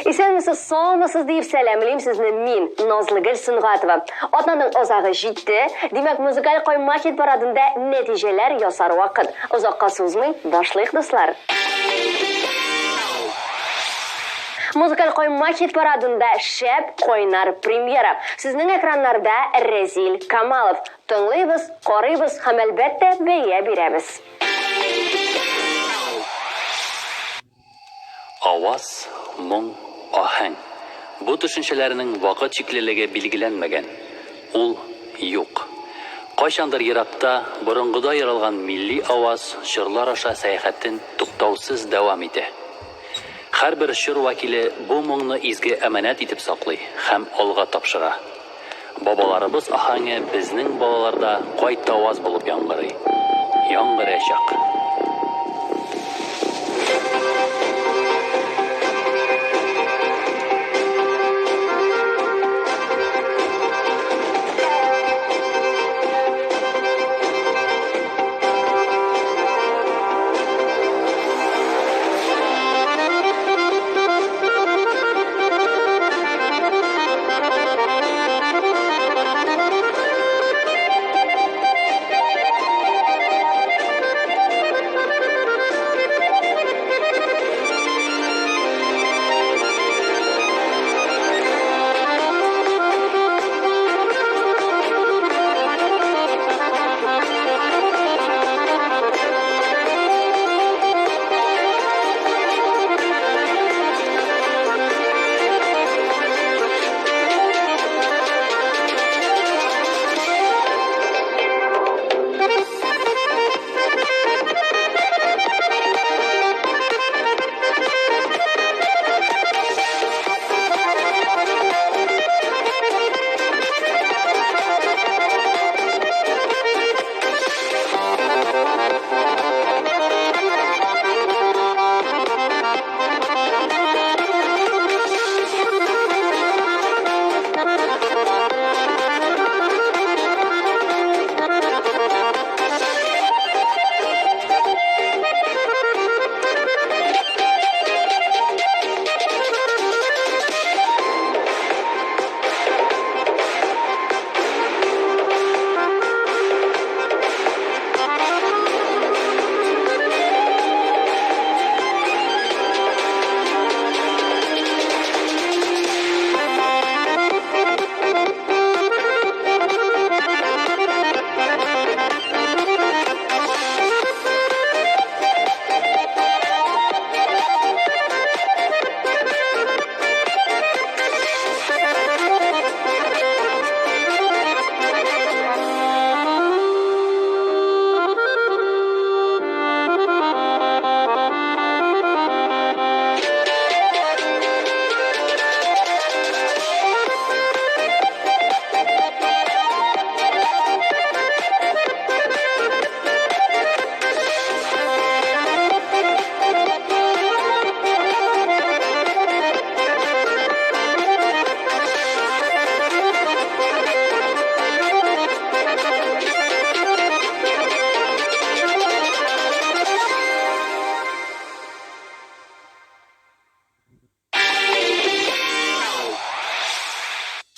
Исәнмесез, саумысыз дип сәламлыйм сезне мин, Назлыгөл Сөнгатова. Атнаның озагы җитте. Димәк, музыкаль койма хит парадында нәтиҗәләр ясар вакыт. Озакка сузмый, башлыйк дуслар. Музыкаль койма хит парадында шәп койнар премьера. Сезнең экраннарда Рәзил Камалов. Тыңлыйбыз, карыйбыз һәм әлбәттә бәя бирәбез. Аваз, моң, аһәң. Бу төшенчәләрнең вакыт чиклелеге билгеләнмәгән. Ул юк. Кайчандыр еракта борынгыда яралган милли аваз чырлар аша сәяхәтен туктаусыз дәвам итә. Һәрбер чыр вәкиле бу моңны изге әманәт итеп саклый һәм алга тапшыра. Бабаларыбыз аһәңе безнең балаларда кайта аваз булып яңгырый. Яңгырачак.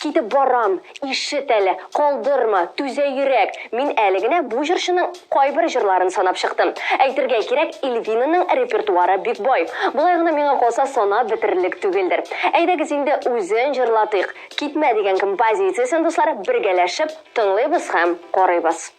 Китеп барам, ишет әле, калдырма, түзә йөрәк. Мин әле генә бу җырчының кайбер җырларын санап чыктым. Әйтергә кирәк, Эльвинаның репертуары бик бай. Булай гына миңа калса санап бетерлек түгелдер. Әйдәгез инде үзен җырлатыйк. Китмә дигән композициясен дуслар бергәләшеп тыңлыйбыз һәм карыйбыз.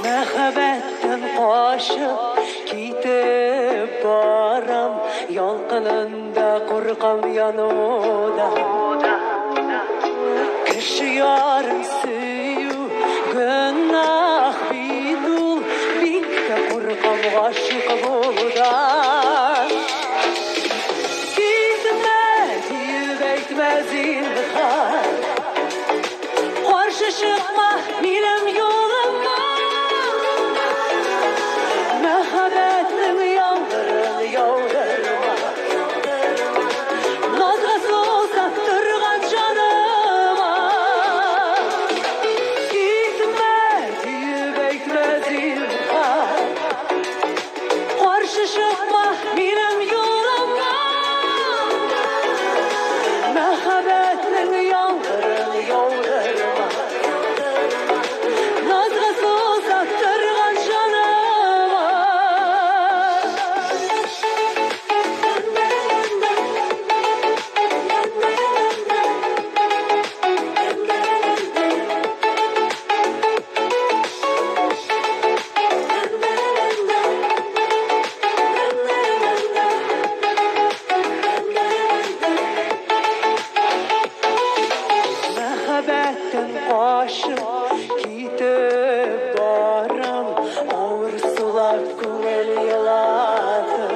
Мәхәббәттән кашып китеп барам, ялкынында куркам януда. Кеше ярын сөю гөнаһ бит ул, бик тә куркам гашыйк булудан. Китмә дип әйтмә зинһар, каршы чыкма минем Aşık gidip barım Ağır sular güzel yaladı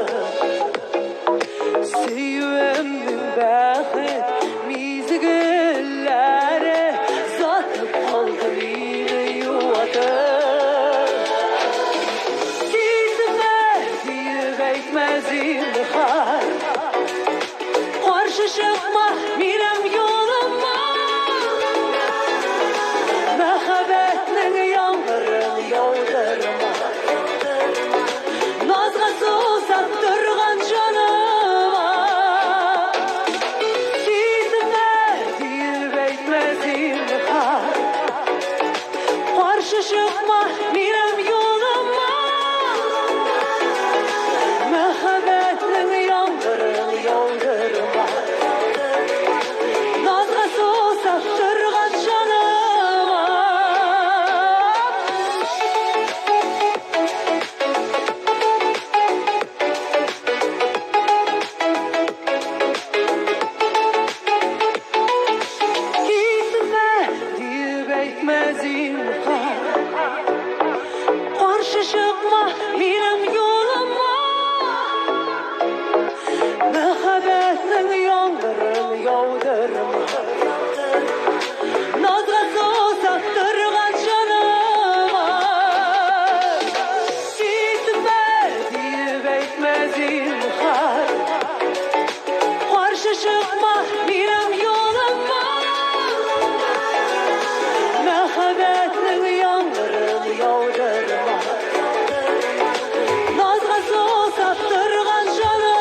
Süyümün bəxit mizgilləri Zatıp aldı yine yuvadı Gitme deyip etmezim har Karşı çıkma mirem yoluma Mehabetin yağmurun yağdırma Nazga susattırgan canıma Gitme deyip etmezim har Karşı çıkma mirem yoluma Mehabetin yağmurun yağdırma Nazga susattırgan canıma Gitme deyip etmezim har Karşı çıkma benim yoluma Mehabetin yağmurun yağdırma Nazga susattırgan canıma Gitme deyip etmezim har Karşı çıkma benim yoluma Mehabetin yağmurun yağdırma Nazga susattırgan canıma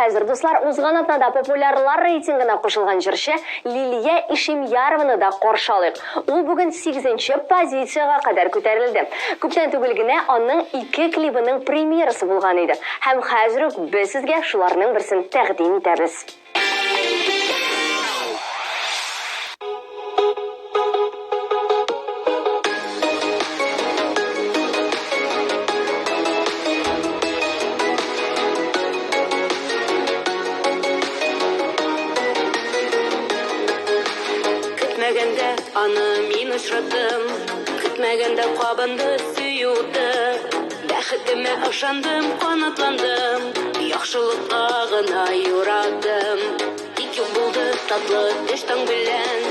Хәзер дуслар узган атнада популярлар рейтингына кушылган җырчы Лилия Ишемьярованы да каршы алыйк. Ул бүген 8нче позицияга кадәр күтәрелде. Күптән түгел генә аның 2 клибының премьерасы булган иде. Һәм хәзер үк без сезгә шуларның берсен тәкъдим итәбез. Көтмәгәндә аны мин очрадым, көтмәгәндә кабынды сөюде. Бәхетемә ышандым, канатландым, яхшылыкка гына юрадым. Тик юк булды татлы төштәң белән,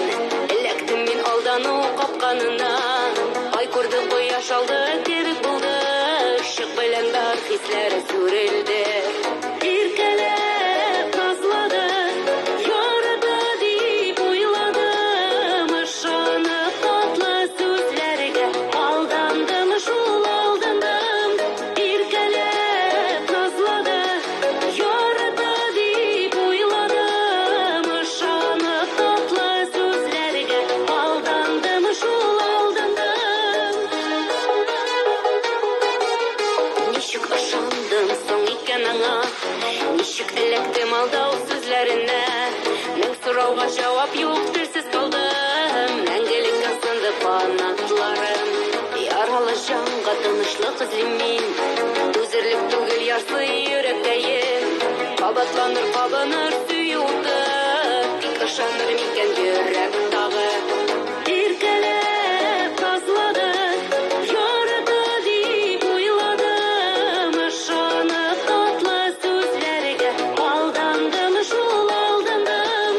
эләктем мин алдану капканына. Ай күрде кояш алды, керек булды, шык белән бар хисләре сүрелде. Иркәләп назлады, ярады дип уйладым, ышанып татлы сүзләргә алдандым, шул алдандым. Иркәләп назлады, ярады дип уйладым, ышанып татлы сүзләргә алдандым, шул алдандым. Ничек ышандым соң икән аңа, ничек эләктем алдау сүзләренә. Мең сорауга җавап юк, телсез калдым, мәңгелеккә сынды канатларым. Яралы җанга тынычлык эзлим мин, түзерлек түгел ярсый йөрәктәем. Кабатланыр, кабыныр сөюде, тик ышаныр микән йөрәк тагы. Иркәләп назлады, ярады дип уйладым, ышанып татлы сүзләргә алдандым, шул алдандым.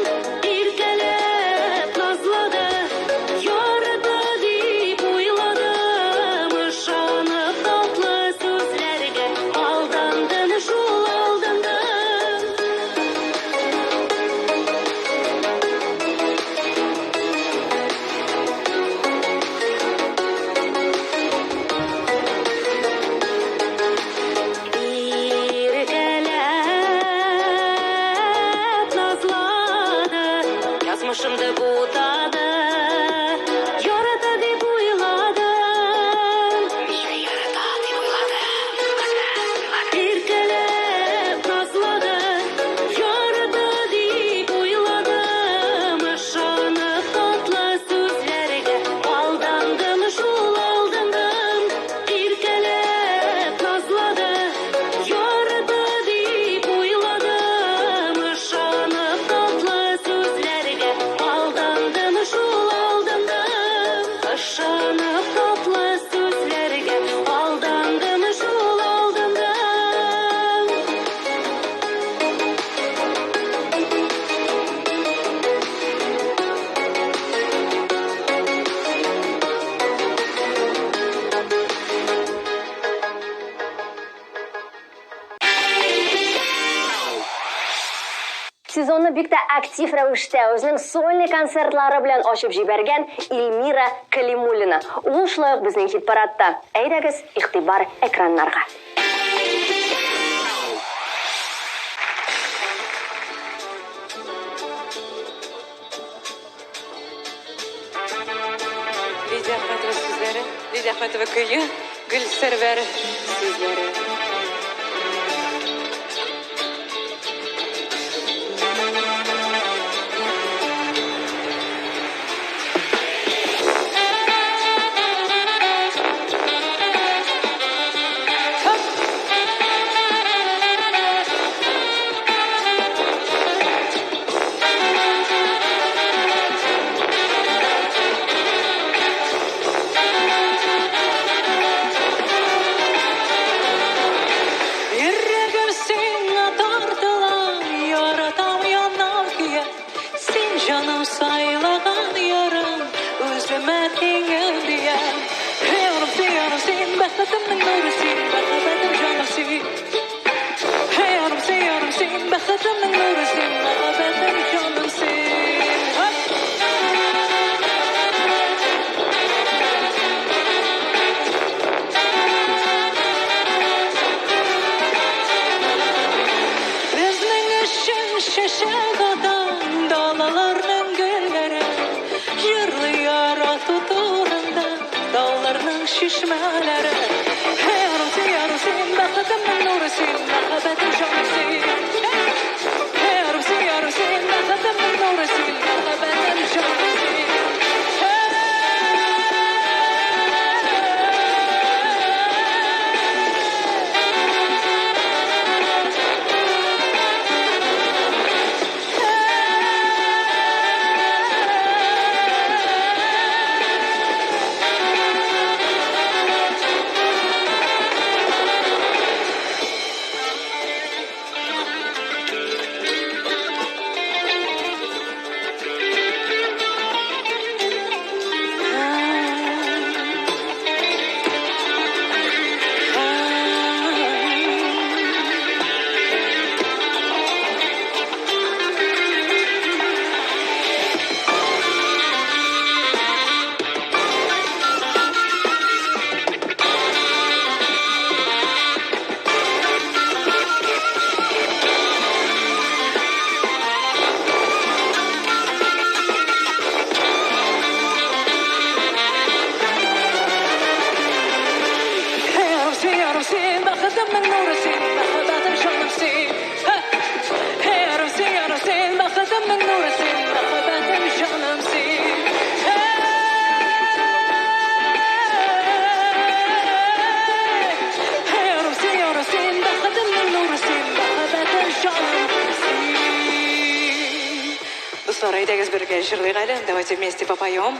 Иркәләп назлады, ярады дип уйладым, ышанып татлы сүзләргә алдандым, шул алдандым. бик тә актив рәвештә үзенең сольный концертлары белән ачып җибәргән Эльмира Калимуллина. Ул шулай ук безнең хит-парадта. Әйдәгез, игътибар экраннарга. Лидия Ахметова сүзләре, Лидия Ахметова көйі, Гүл Сәрвәр сүзләре. Йөрәгем сиңа тартыла, яратам яннан көйә. Син җаным сайлаган ярым, үземә тиңем дия. Яным син, бәхетемнең нуры син, мәхәббәтем җаным син. Яным син, бәхетемнең нуры син, мәхәббәтем җаным син. Безнең өчен чәчәк атам, далаларның гөлләре, җырлый ярату турында, тауларның чишмәләре. Яным син, бәхетемнең нуры син, мәхәббәтем җаным син. Яным син, бәхетемнең нуры син, мәхәббәтем җаным син. Яным син, бәхетемнең нуры син, мәхәббәтем җаным син. Яным син, бәхетемнең нуры син, мәхәббәтем җаным син. Яным син, бәхетемнең нуры син, мәхәббәтем җаным син. Дуслар, әйдәгез бергә җырлыйк әле. Давайте вместе попоем.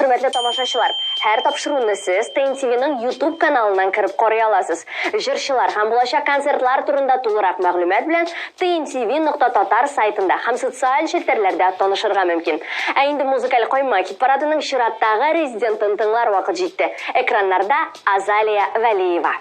Hürmetli тамашачылар, һәр тапшыруны сез ТНТВ-ның YouTube каналынан кіріп қарай аласыз. Җырчылар һәм булачак концертлар турында тулырак мәгълүмат белән tntv.tatar сайтында һәм социаль челтәрләрдә танышырга мөмкин. Ә инде музыкаль койма хит парадының чираттагы резидентын тыңлар вакыт җитте. Экраннарда Азалия Вәлиева.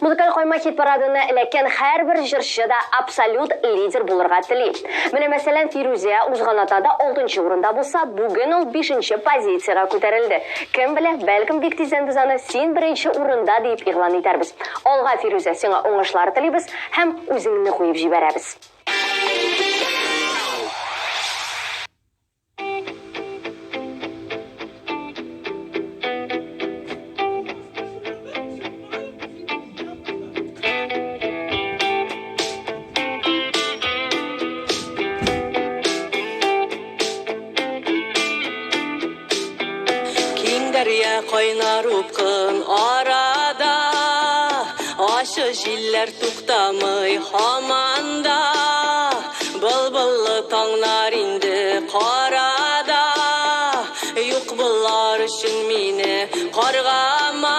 Музыкаль койма хит парадына эләккән һәрбер җырчы да абсолют лидер булырга тели. Менә мәсәлән Фирузия узган атада 6нчы урында булса, бүген ул 5нче позициягә күтәрелде. Кем белә, бәлкем бик тиздән без аны син 1нче урында дип игълан итәрбез. Алга Фирузия, сиңа уңышлар телибез һәм үзеңне куеп җибәрәбез. дәрья кайнар упкын арада, ашы җилләр туктамый һаманда, былбыллы таңнар инде карада, юк булар өчен мине каргама,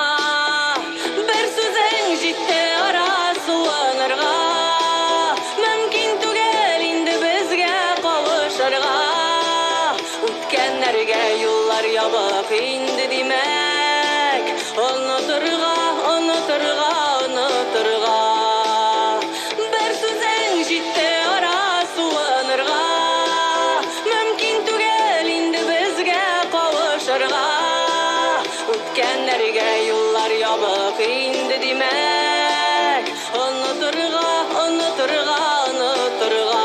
бер сүзең җитте ара суынырга, мөмкин түгел инде безгә кавышырга, үткәннәргә юллар ябык инде димәк, онытырга, онытырга, онытырга, бер сүзең җитте ара суынырга, мөмкин түгел инде безгә кавышырга, үткәннәргә юллар ябык инде димәк, онытырга, онытырга, онытырга.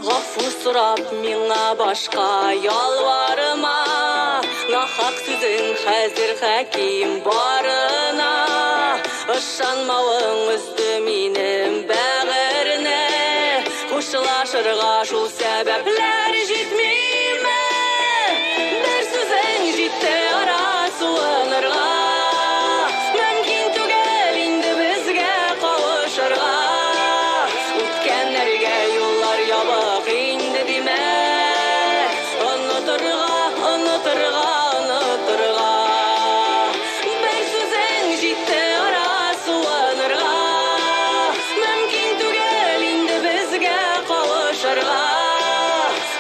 Гафу сорап миңа башка ялварыма, нахак сүзең хәзер хәким барына, ышанмавың үзде минем бәгырне, кушылашырга шул сәбәпләр җитмиме, бер сүзең җитте ара суынырга, мөмкин түгел инде безгә кавышырга, үткәннәргә юллар ябык инде димәк, онытырга, онытырга, онытырга, бер сүзең җитте ара суынырга, мөмкин түгел инде безгә кавышырга,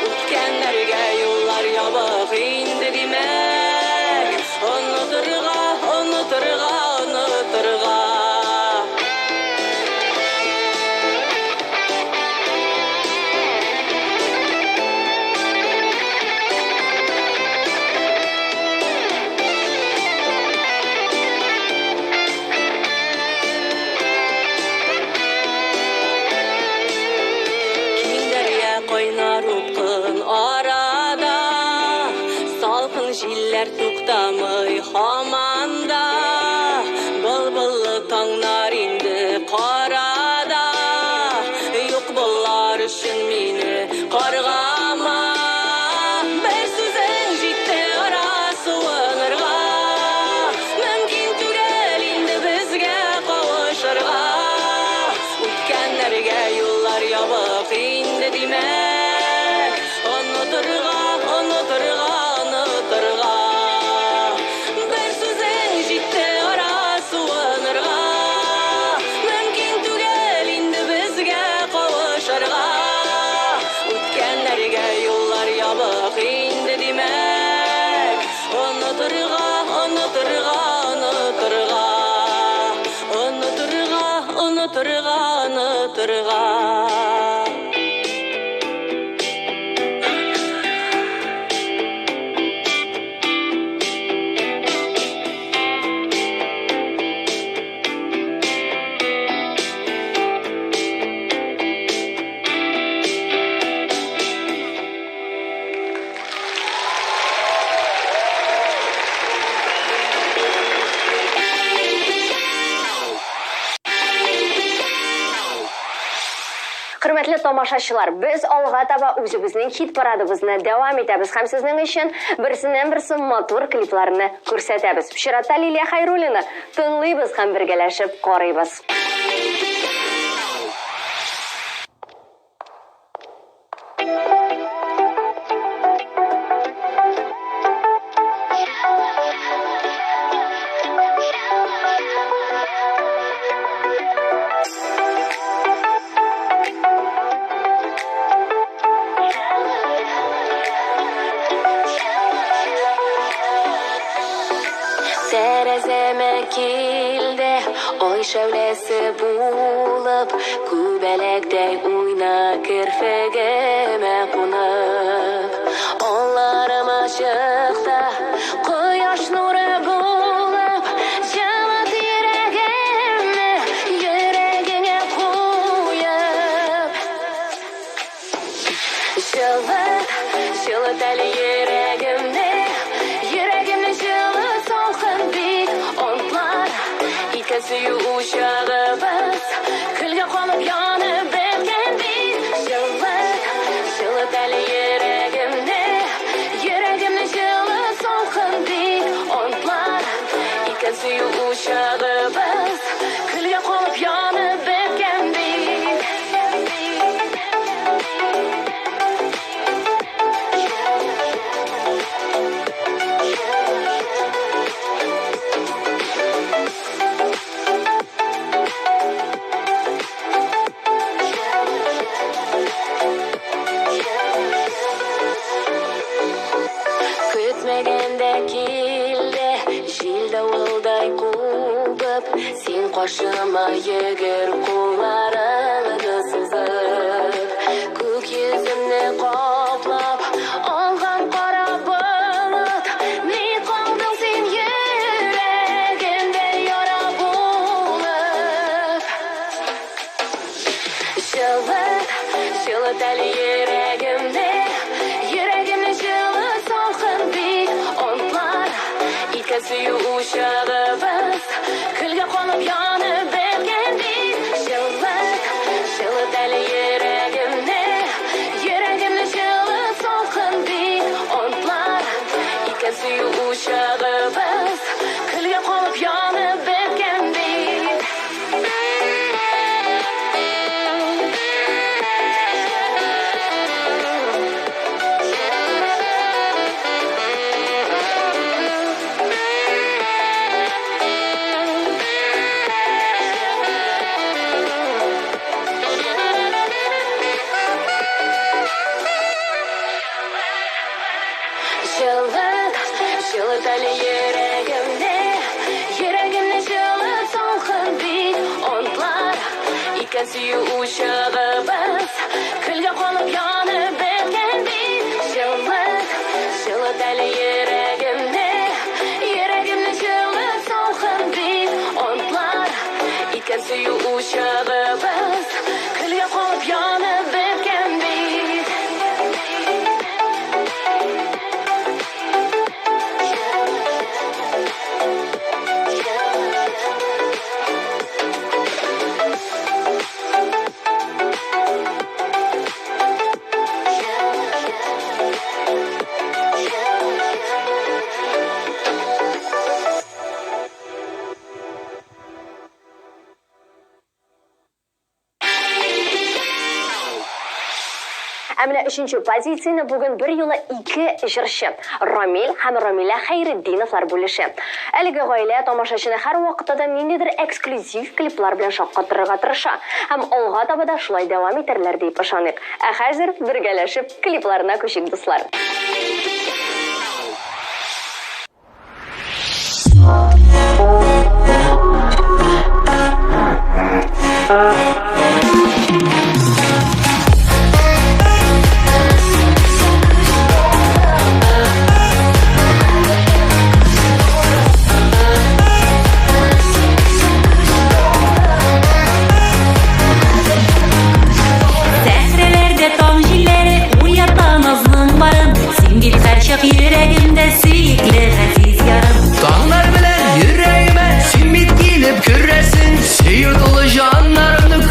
үткәннәргә юллар ябык инде димәк, онытырга, онытырга, онытырга. Кайнар упкын арада, салкын җилләр туктамый һаманда, былбыллы таңнар инде карада, юк булар өчен мине каргама, бер сүзең җитте ара суынырга, мөмкин түгел инде безгә кавышырга, үткәннәргә юллар ябык инде димәк, онытырга, онытырга, онытырга, бер сүзең җитте ара суынырга, мөмкин түгел инде безгә кавышырга, үткәннәргә юллар ябык инде димәк, онытырга, онытырга, онытырга, онытырга, онытырга, онытырга. Хөрмәтле тамашачылар, без алга таба үзебезнең хит парадыбызны дәвам итәбез һәм сезнең өчен берсеннән-берсе матур клипларны күрсәтәбез. Чиратта Лилия Хайруллина тыңлыйбыз һәм бергәләшеп карыйбыз. Тәрәзәмә килде, ой шәүләсе булып, күбәләктәй уйна керфегемә кунып. Алларым ачыкта, кояш нуры булып, җылыт йөрәгемне, йөрәгеңә куеп. Җылыт, җылыт әле йөрәгемне, йөрәгемне җылыт салкын бит онтлар. Сөю учагыбыз, күлгә калып янып беткән бит. Җылыт, җылыт Şılıteli yüreğimni жылы солқын бик онтлар. Икен сүю uşağımız, külge qolып yanıp bitken bik. Kütmegende kildi, jil davulday kubıp, sen qoşıma yegir kullarını sızıp, көк yüzümni qoplap, olgan qora bulut, ne qoldың sen yüreğimde yara bulup. Жылыт әлі yüreğimni жылы солқын бик онтлар. Икен сүю uşağımız, külge qolып yanıp bitken bik. Жылыт әлі yüreğimni жылы солқын бик онтлар. Икен сүю uşağımız, külge qolып yanıp bitken bik. Жылыт әлі yüreğimni жылы солқын бик онтлар. Икен сүю uşağımız, külge qolып yanıp bitken bik. Жылыт әлі yüreğimni жылы солқын bik онтлар. Икен сүю uşağımız, külge qolып yanıp bitken bik. Әміне үшінші позицияны бүгін бір юлы 2 жыршы Рамил һәм Рамиля Хайретдиновлар бүлеші. Әлігі ғайлә тамашашыны һәр вақытта ниндидер эксклюзив клиплар белән шаккатырырга тырыша. Һәм алга таба да шулай дәвам итәрләр дип ышаныйк. Ә хәзер бергәләшеп клипларына күчик дуслар. Yüreğimde sürekli aziz yarım. Dağlar bilen yüreğime simit giyip küresin. Süyü dolu canlarını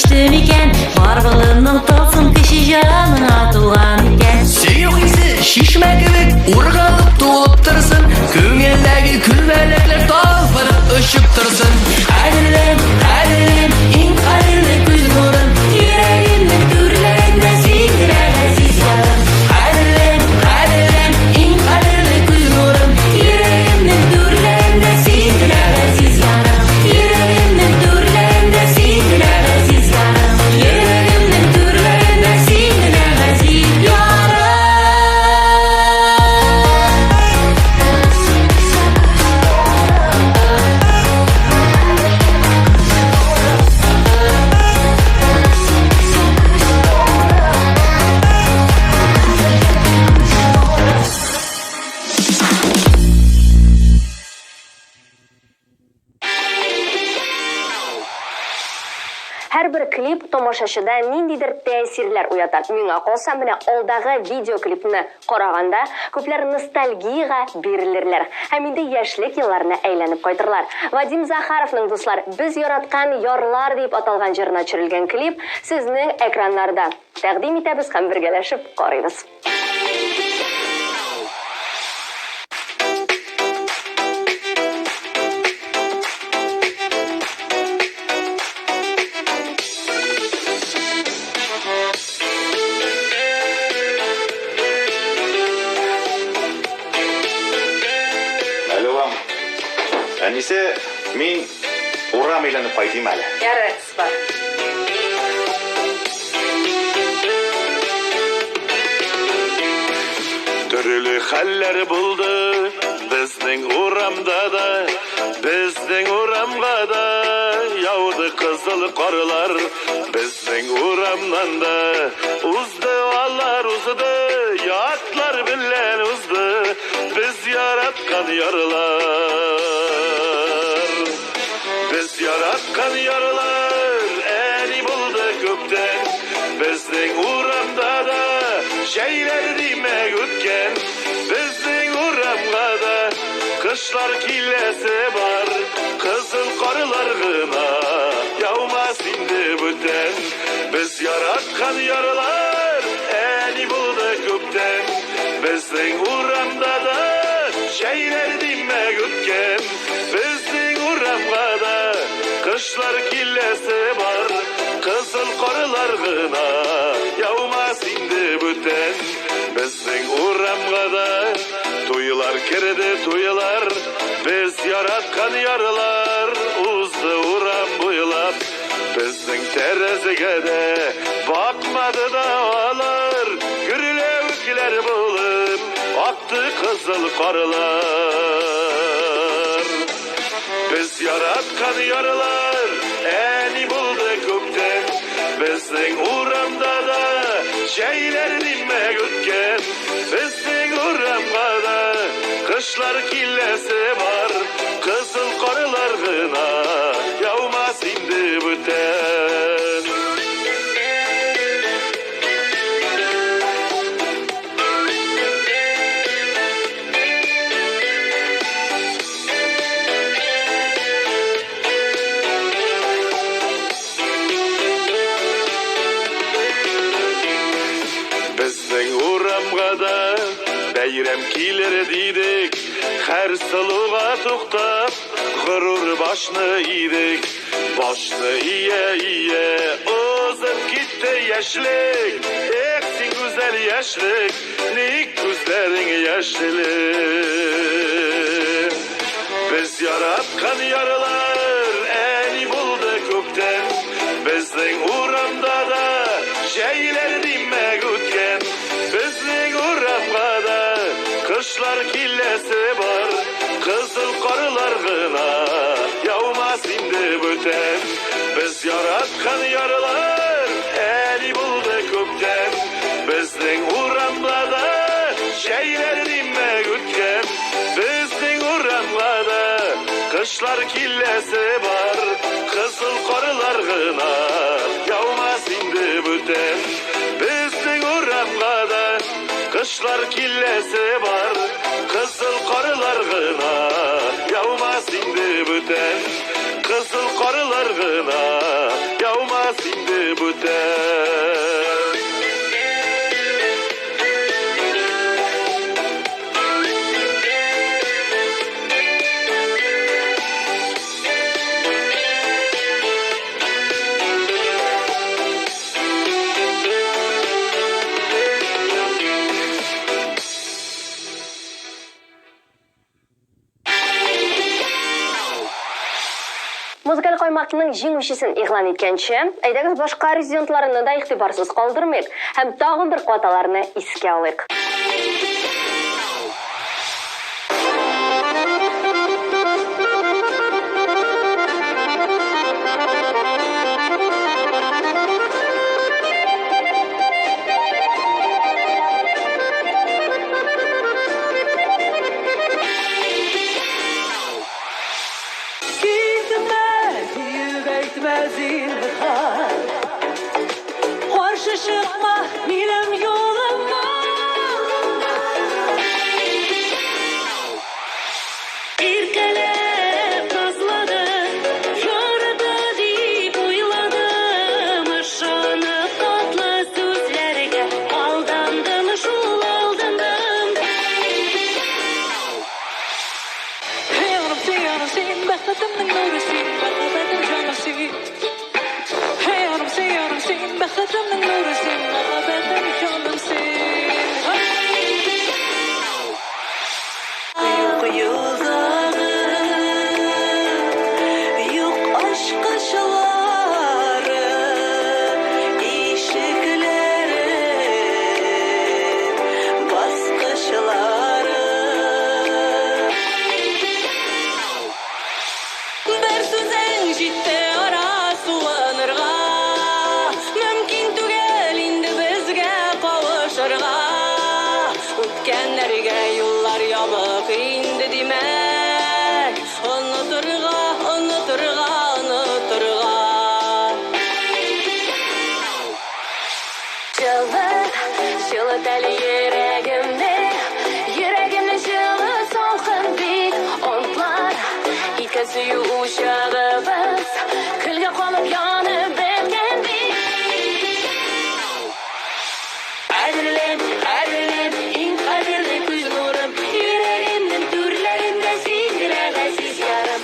düştüm iken, Marvel'ının tılsım kişi canına tuğan iken. Suyuq isi şişme gibi urgalıp tuğup tırsın, Köngüldägi külbelekler talpırıp öşüp tırsın. Kadirlim, kadirlim, in kadirli göz nurun, Yüreğimnin türlerinde sildiren aziz yarım. Kadirlim, kadirlim, in kadirli göz nurun, Yüreğimnin türlerinde sildiren aziz yarım. Yüreğimnin türlerinde sildiren aziz yarım. Yüreğimnin türlerinde sildiren aziz yarım. Her bir klip tomoshaşıda nindidir tesirler uyatar. Миңа калса, менә алдагы видеоклипне караганда күпләр ностальгияга бирелерләр. Һәм инде яшьлек елларына әйләнеп кайтырлар. Вадим Захаровның дуслар, без яраткан ярлар дип аталган җырына төшерелгән клип сезнең экраннарда. Тәкъдим итәбез һәм бергәләшеп карыйбыз. Алло, әнисе, мин урам әйләнеп кайтыйм әле. Ярый, бар. Төрле хәлләр булды безнең урамда да, безнең урамга да яуды кызыл карлар, безнең урамнан да узды алар узды, ятлар белән узды, без яраткан ярлар. Biz yaratkan yarlar eni buldu gökten, bizning uramda da şeyler demek ötken, bizning uramga da kışlar kilesi var, kızıl karılar gına yağmaz indi büten. Biz yaratkan yarlar eni buldu gökten, bizning uramda da şeyler demek ötken, bizning uramga da kışlar killesi var, kızıl karılar gına yağmaz indi büten. Bizning uramga da tuyular kirdi tuyular, biz yaratkan yarlar uzdu uram boylap. Bizning terezige de bakmadı dağlar, gürlevkiler bulup aktı kızıl karılar. Biz yaratkan yarlar eni buldu gökten, bizning uramda da şeyler demek ötken, bizning uramga da kışlar killesi var, kızıl karılar gına yağmaz indi büten. Bizning uramga da bayram kiler dedik, her sılığa to'xtab g'urur boshni edik. Boshni iye o'zib ketdi yashlik, sen go'zal yashlik, nek ko'zlaring yashlik. Biz yaratgan yarlar eni buldu ko'kdan, bizning uramda da şeyler demek ötken, bizning uramga da kışlar killesi var, kızıl karılar gına yağmaz indi büten. Biz yaratgan yarlar eni buldu kökten, bizning uramga da şeyler demek ötken, bizning uramga da kışlar killesi var, kızıl karılar gına yağmaz indi büten. Bizning uramga da kışlar killesi var, kızıl karılar gına yağmaz indi büten. Kızıl karılar gına yağmaz indi бүтән. Музыкаль каймактын жеңүүчүсүн ыйлан эткенче, әйдәгез башка резидентларны да игътибарсыз калдырмыйк һәм тагын бер каталарны искә алыйк. Karşı çıkma benim yoluma. İrkelep tazladı, yordu deyip oyladım. Aşağını tatlı sözlerge aldandım, şul aldandım. Hey yanım sen, bakatımın nurusin, bakabetim canısin. Hey yanım sen, bakatımın nurusin, bakabetim canımsin. Yok yılları, yok aşk aşıları, işikleri, baskışları. Bir sözün ciddi ara sulanırga, mümkün tügel indi bizge kavuşurga. Ötkenlerge yollar yamık indi demek, unuturga, unuturga, unuturga. Жылыт әлі yüreğimde, yüreğimde жылы солғын бит. Онтлар, итке сүю uşağımız, külge konup yanıp bemgen bit. Әдірлеп, әдірлеп, ең қадірлі күз нұрым, yüreğimнің türlerinde сиздірәгә сиз ярым.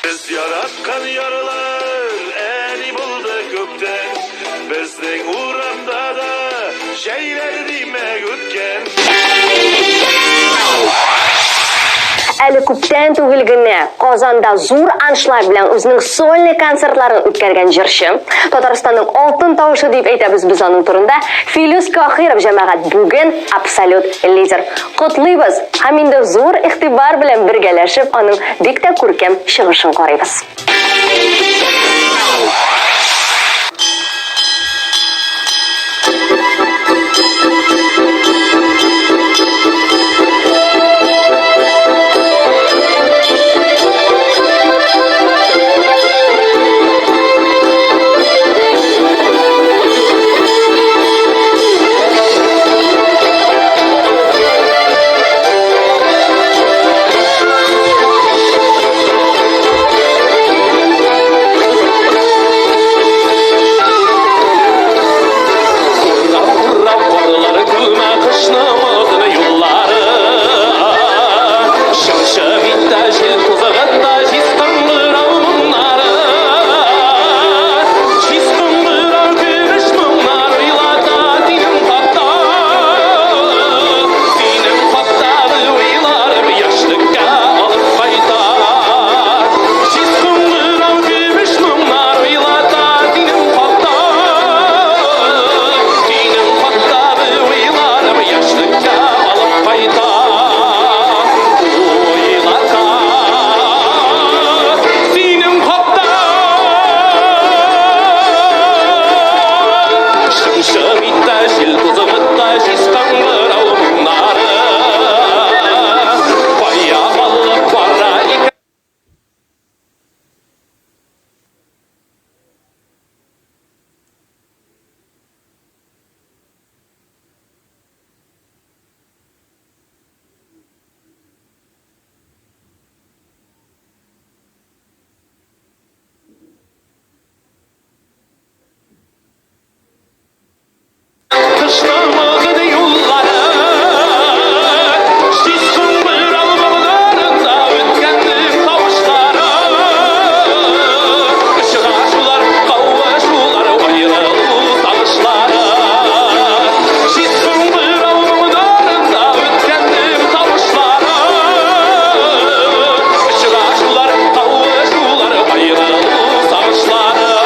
Biz yaratkan yarılar eni buldu gökten. Bizning uğramda da şeyler demek ötken. Әлі күптән түгел генә Казанда зур аншлар белән үзенең сольный концертларын үткәргән җырчы, Татарстанның алтын тавышы дип әйтәбез без аның турында, Филүс Кахиров җәмәгать бүген абсолют лидер. Котлыйбыз һәм инде зур игътибар белән бергәләшеп аның бик тә күркәм чыгышын карыйбыз. Bağışlanmadı yolları Şişkin bir albümlerinde Ötkendim kavuşları Işık aşular, kavuşular Ayrılık alışları Şişkin bir albümlerinde Ötkendim kavuşları Işık aşular, kavuşular Ayrılık alışları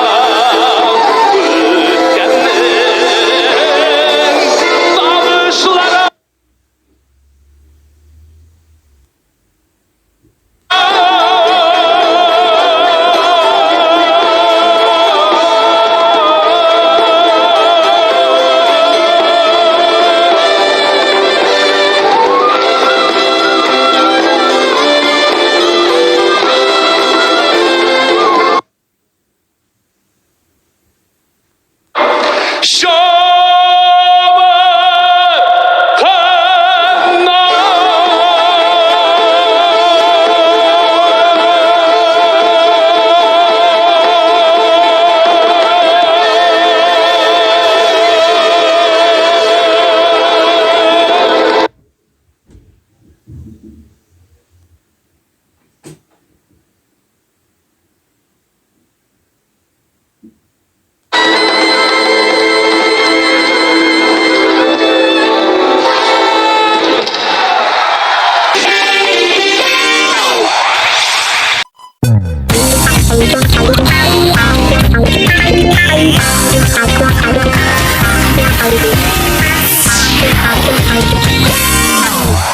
Thank you.